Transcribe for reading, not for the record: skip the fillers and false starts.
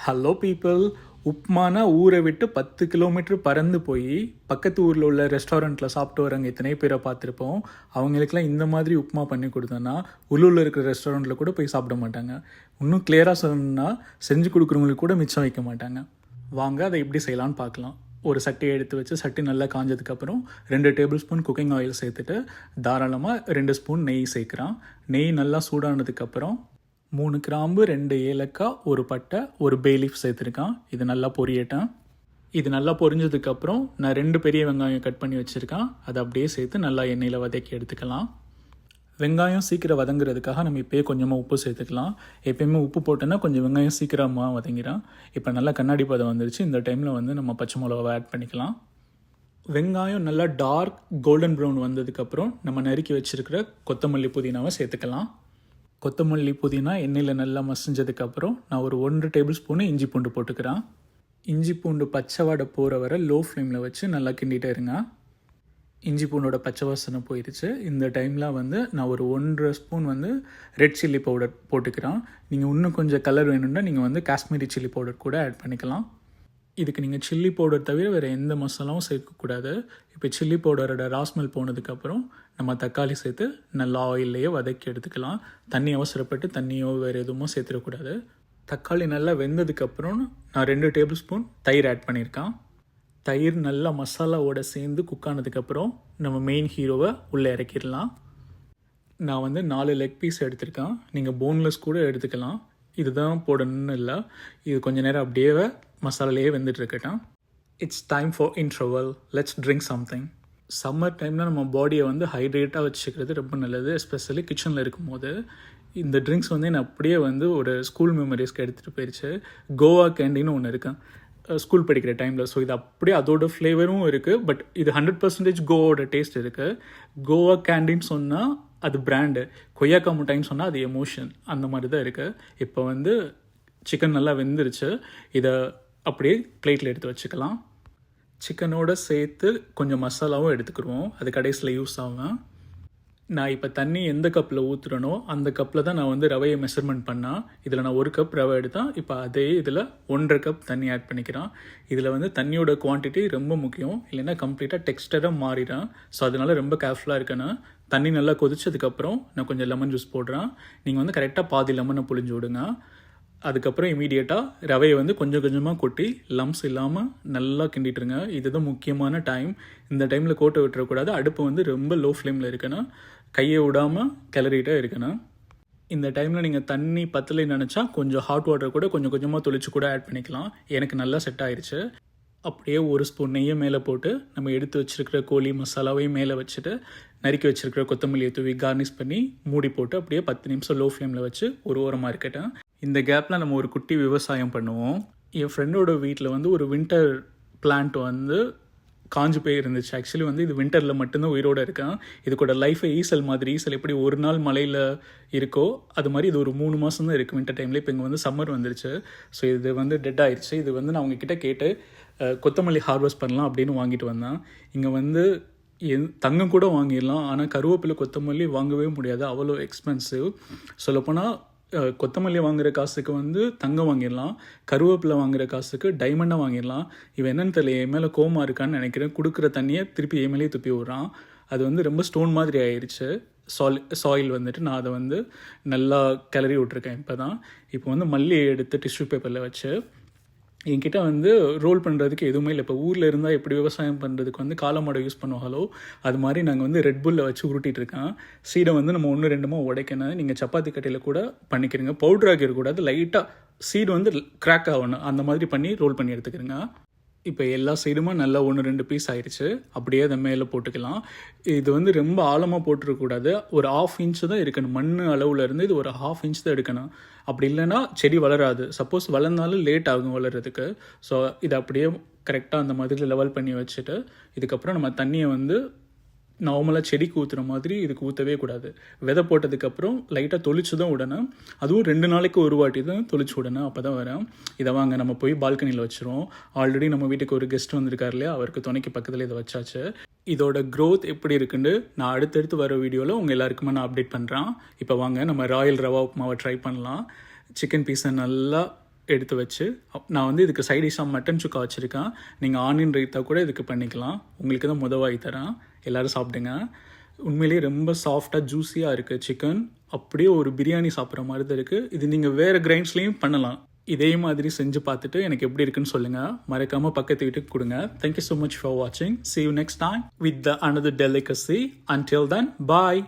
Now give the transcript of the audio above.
Hello people. உப்மானா ஊரை விட்டு 10 kilometre பறந்து போய் பக்கத்து ஊரில் உள்ள ரெஸ்டாரண்ட்டில் சாப்பிட்டு வரவங்க எத்தனை பேரை பார்த்துருப்போம். அவங்களுக்கெல்லாம் இந்த மாதிரி உப்புமா பண்ணி கொடுத்தோன்னா உள்ளூரில் இருக்கிற ரெஸ்டாரண்ட்டில் கூட போய் சாப்பிட மாட்டாங்க. இன்னும் கிளியராக சொல்லணும்னா செஞ்சு கொடுக்குறவங்களுக்கு கூட மிச்சம் வைக்க மாட்டாங்க. வாங்க அதை எப்படி செய்யலான்னு பார்க்கலாம். ஒரு சட்டியை எடுத்து வச்சு சட்டி நல்லா காஞ்சதுக்கப்புறம் 2 டேபிள் ஸ்பூன் குக்கிங் ஆயில் சேர்த்துட்டு தாராளமாக 2 ஸ்பூன் நெய் சேர்க்குறான். நெய் நல்லா சூடானதுக்கப்புறம் 3 கிராம்பு, 2 ஏலக்காய், ஒரு பட்டை, ஒரு பே லீஃப் சேர்த்துருக்கான். இது நல்லா பொரியட்டேன். இது நல்லா பொரிஞ்சதுக்கப்புறம் நான் 2 பெரிய வெங்காயம் கட் பண்ணி வச்சுருக்கேன். அதை அப்படியே சேர்த்து நல்லா எண்ணெயில் வதக்கி எடுத்துக்கலாம். வெங்காயம் சீக்கிரம் வதங்குறதுக்காக நம்ம இப்போயே கொஞ்சமாக உப்பு சேர்த்துக்கலாம். எப்போயுமே உப்பு போட்டோன்னா கொஞ்சம் வெங்காயம் சீக்கிரமாக வதங்கிடும். இப்போ நல்லா கண்ணாடி பதம் வந்துருச்சு. இந்த டைமில் வந்து நம்ம பச்சை மிளகாவை ஆட் பண்ணிக்கலாம். வெங்காயம் நல்லா டார்க் கோல்டன் ப்ரௌன் வந்ததுக்கப்புறம் நம்ம நறுக்கி வச்சுருக்கிற கொத்தமல்லி புதினாவை சேர்த்துக்கலாம். கொத்தமல்லி புதினா எண்ணெயில் நல்லா மசிஞ்சதுக்கப்புறம் நான் ஒரு 1 டேபிள் ஸ்பூனு இஞ்சி பூண்டு போட்டுக்கிறேன். இஞ்சி பூண்டு பச்சை வாடை போகிற வரை லோ ஃப்ளேமில் வச்சு நல்லா கிண்டிகிட்டே இருங்க. இஞ்சி பூண்டோட பச்சை வாசனை போயிடுச்சு. இந்த டைமில் வந்து நான் ஒரு 1.5 ஸ்பூன் வந்து ரெட் சில்லி பவுடர் போட்டுக்கிறேன். நீங்கள் இன்னும் கொஞ்சம் கலர் வேணும்னா நீங்கள் வந்து காஷ்மீரி சில்லி பவுடர் கூட ஆட் பண்ணிக்கலாம். இதுக்கு நீங்கள் சில்லி பவுடர் தவிர வேறு எந்த மசாலாவும் சேர்க்கக்கூடாது. இப்போ சில்லி பவுடரோட ராஸ்மெல் போனதுக்கப்புறம் நம்ம தக்காளி சேர்த்து நல்லா ஆயில்லையே வதக்கி எடுத்துக்கலாம். தண்ணி அவசரப்பட்டு தண்ணியோ வேறு எதுவும் சேர்த்துடக்கூடாது. தக்காளி நல்லா வெந்ததுக்கப்புறம் நான் 2 டேபிள் ஸ்பூன் தயிர் ஆட் பண்ணியிருக்கேன். தயிர் நல்லா மசாலாவோட சேர்ந்து குக் ஆனதுக்கப்புறம் நம்ம மெயின் ஹீரோவை உள்ளே இறக்கிடலாம். நான் வந்து 4 லெக் பீஸ் எடுத்திருக்கேன். நீங்கள் போன்லெஸ் கூட எடுத்துக்கலாம். இதுதான் போடணும்னு இல்லை. இது கொஞ்சம் நேரம் அப்படியே மசாலாலேயே வெந்துட்டுருக்கட்டும். It's time for interval. Let's drink something. Summer டைமில் நம்ம பாடியை வந்து ஹைட்ரேட்டாக வச்சுக்கிறது ரொம்ப நல்லது. எஸ்பெஷலி கிச்சனில் இருக்கும்போது இந்த ட்ரிங்க்ஸ் வந்து என்னை அப்படியே வந்து ஒரு ஸ்கூல் மெமரிஸ்க்கு எடுத்துகிட்டு போயிடுச்சு. கோவா கேண்டின்னு ஒன்று இருக்கேன் ஸ்கூல் படிக்கிற டைமில். ஸோ இது அப்படியே அதோட ஃப்ளேவரும் இருக்குது. பட் இது 100% கோவாவோட டேஸ்ட் இருக்குது. கோவா கேண்டின்னு சொன்னால் அது பிராண்டு. கொய்யாக்கா முட்டாயின்னு சொன்னால் அது எமோஷன். அந்த மாதிரி தான் இருக்குது. இப்போ வந்து சிக்கன் நல்லா வெந்துருச்சு. இதை அப்படியே பிளேட்டில் எடுத்து வச்சுக்கலாம். சிக்கனோடு சேர்த்து கொஞ்சம் மசாலாவும் எடுத்துக்கிடுவோம். அது கடைசியில் யூஸ் ஆகும். நான் இப்போ தண்ணி எந்த கப்பில் ஊற்றுறனோ அந்த கப்பில் தான் நான் வந்து ரவையை மெஷர்மெண்ட் பண்ணேன். இதில் நான் 1 கப் ரவை எடுத்தேன். இப்போ அதே இதில் 1.5 கப் தண்ணி ஆட் பண்ணிக்கிறேன். இதில் வந்து தண்ணியோட குவான்டிட்டி ரொம்ப முக்கியம். இல்லைன்னா கம்ப்ளீட்டாக டெக்ஸ்டராக மாறிடும். ஸோ அதனால் ரொம்ப கேர்ஃபுல்லாக இருக்கணும். தண்ணி நல்லா கொதிச்சதுக்கப்புறம் நான் கொஞ்சம் லெமன் ஜூஸ் போடுறேன். நீங்கள் வந்து கரெக்டாக பாதி லெமனை புழிஞ்சு விடுங்க. அதுக்கப்புறம் இமீடியட்டாக ரவையை வந்து கொஞ்சம் கொஞ்சமாக கொட்டி லம்ஸ் இல்லாமல் நல்லா கிண்டிட்டுருங்க. இதுதான் முக்கியமான டைம். இந்த டைமில் கோட்டை விட்டுறக்கூடாது. அடுப்பு வந்து ரொம்ப லோ ஃப்ளேமில் இருக்கணும். கையை விடாமல் கிளறிட்டே இருக்கணும். இந்த டைமில் நீங்கள் தண்ணி பத்தலை நினச்சா கொஞ்சம் ஹாட் வாட்டர் கூட கொஞ்சம் கொஞ்சமாக தொளிச்சு கூட ஆட் பண்ணிக்கலாம். எனக்கு நல்லா செட் ஆயிடுச்சு. அப்படியே 1 ஸ்பூன் நெய்யை மேலே போட்டு நம்ம எடுத்து வச்சுருக்கிற கோழி மசாலாவையும் மேலே வச்சுட்டு நறுக்கி வச்சுருக்கிற கொத்தமல்லியை தூவி கார்னிஷ் பண்ணி மூடி போட்டு அப்படியே 10 நிமிஷம் லோ ஃப்ளேமில் வச்சு ஒரு ஓரமாக இருக்கட்டும். இந்த கேப்பில் நம்ம ஒரு குட்டி விவசாயம் பண்ணுவோம். என் ஃப்ரெண்டோட வீட்டில் வந்து ஒரு வின்டர் பிளான்ட் வந்து காஞ்சு போய் இருந்துச்சு. ஆக்சுவலி வந்து இது வின்டரில் மட்டும்தான் உயிரோடு இருக்கேன். இதுக்கூட லைஃபை ஈசல் மாதிரி. ஈசல் எப்படி ஒரு நாள் மழையில் இருக்கோ அது மாதிரி இது ஒரு 3 மாதம் தான் இருக்குது வின்டர் டைமில். இப்போ இங்கே வந்து சம்மர் வந்துருச்சு. ஸோ இது வந்து டெட் ஆயிடுச்சு. இது வந்து நான் அவங்கக்கிட்ட கேட்டு கொத்தமல்லி ஹார்வெஸ்ட் பண்ணலாம் அப்படின்னு வாங்கிட்டு வந்தேன். இங்கே வந்து தங்கம் கூட வாங்கிடலாம். ஆனால் கருவேப்பிலை கொத்தமல்லி வாங்கவே முடியாது. அவ்வளோ எக்ஸ்பென்சிவ். சொல்லப்போனால் கொத்தமல்லி வாங்குகிற காசுக்கு வந்து தங்கம் வாங்கிடலாம். கருவேப்பிலை வாங்குகிற காசுக்கு டைமண்டாக வாங்கிடலாம். இவன் என்னன்னு தெரியல, என் மேலே கோமா இருக்கான்னு நினைக்கிறேன். கொடுக்குற தண்ணியை திருப்பி என் மேலேயே துப்பி விட்றான். அது வந்து ரொம்ப ஸ்டோன் மாதிரி ஆயிடுச்சு. சாயில் வந்துட்டு நான் அதை வந்து நல்லா கிளறி விட்ருக்கேன். இப்போ வந்து மல்லியை எடுத்து டிஷ்யூ பேப்பரில் வச்சு என்கிட்ட வந்து ரோல் பண்ணுறதுக்கு எதுவுமே இல்லை. இப்போ ஊரில் இருந்தால் எப்படி விவசாயம் பண்ணுறதுக்கு வந்து காலமாடை யூஸ் பண்ணுவாங்களோ அது மாதிரி நாங்கள் வந்து ரெட் புல்லில் வச்சு உருட்டிகிட்ருக்கேன். சீடை வந்து நம்ம 1-2 உடைக்கணும். நீங்கள் சப்பாத்தி கட்டையில் கூட பண்ணிக்கிறீங்க. பவுடர் ஆக்கிடக்கூடாது. லைட்டாக சீடு வந்து கிராக் ஆகணும். அந்த மாதிரி பண்ணி ரோல் பண்ணி எடுத்துக்கிறேங்க. இப்போ எல்லா சைடுமே நல்லா 1-2 பீஸ் ஆயிடுச்சு. அப்படியே அதை மேலே போட்டுக்கலாம். இது வந்து ரொம்ப ஆழமாக போட்டுருக்கக்கூடாது. ஒரு 1/2 இன்ச்சு தான் இருக்கணும். மண் அளவில் இருந்து இது ஒரு 1/2 இன்ச் தான் எடுக்கணும். அப்படி இல்லைன்னா செடி வளராது. சப்போஸ் வளர்ந்தாலும் லேட் ஆகும் வளர்கிறதுக்கு. ஸோ இதை அப்படியே கரெக்டாக அந்த மாதிரி லெவல் பண்ணி வச்சுட்டு இதுக்கப்புறம் நம்ம தண்ணியை வந்து நார்மலாக செடிக்கு ஊற்றுற மாதிரி இதுக்கு ஊற்றவே கூடாது. விதை போட்டதுக்கப்புறம் லைட்டாக தொளிச்சு தான் விடணும். அதுவும் 2 நாளைக்கு ஒரு வாட்டி தான் தொளிச்சு விடணும். அப்போ தான் வரும். இதை வாங்க நம்ம போய் பால்கனியில் வச்சுருவோம். ஆல்ரெடி நம்ம வீட்டுக்கு ஒரு கெஸ்ட் வந்திருக்காரு இல்லையா, அவருக்கு துணைக்கு பக்கத்தில் இதை வச்சாச்சு. இதோட க்ரோத் எப்படி இருக்குன்னு நான் அடுத்தடுத்து வர வீடியோவில் உங்கள் எல்லாருக்குமே நான் அப்டேட் பண்ணுறேன். இப்போ வாங்க நம்ம ராயல் ரவா உப்புமாவை ட்ரை பண்ணலாம். சிக்கன் பீஸை நல்லா எடுத்து வச்சு நான் வந்து இதுக்கு சைட் டிஷ்ஷாக மட்டன் சுக்கா வச்சுருக்கேன். நீங்கள் ஆனியன் ரைத்தா கூட இதுக்கு பண்ணிக்கலாம். உங்களுக்கு தான் வாங்கி தரேன். எல்லோரும் சாப்பிடுங்க. உண்மையிலேயே ரொம்ப சாஃப்டாக ஜூஸியாக இருக்குது சிக்கன். அப்படியே ஒரு பிரியாணி சாப்பிட்ற மாதிரி தான் இருக்குது. இது நீங்கள் வேறு கிரைண்ட்ஸ்லேயும் பண்ணலாம். இதே மாதிரி செஞ்சு பார்த்துட்டு எனக்கு எப்படி இருக்குன்னு சொல்லுங்கள். மறக்காமல் பக்கத்து வீட்டுக்கு கொடுங்க. தேங்க்யூ ஸோ மச் ஃபார் வாட்சிங். See you next time with the another delicacy. Until then, bye.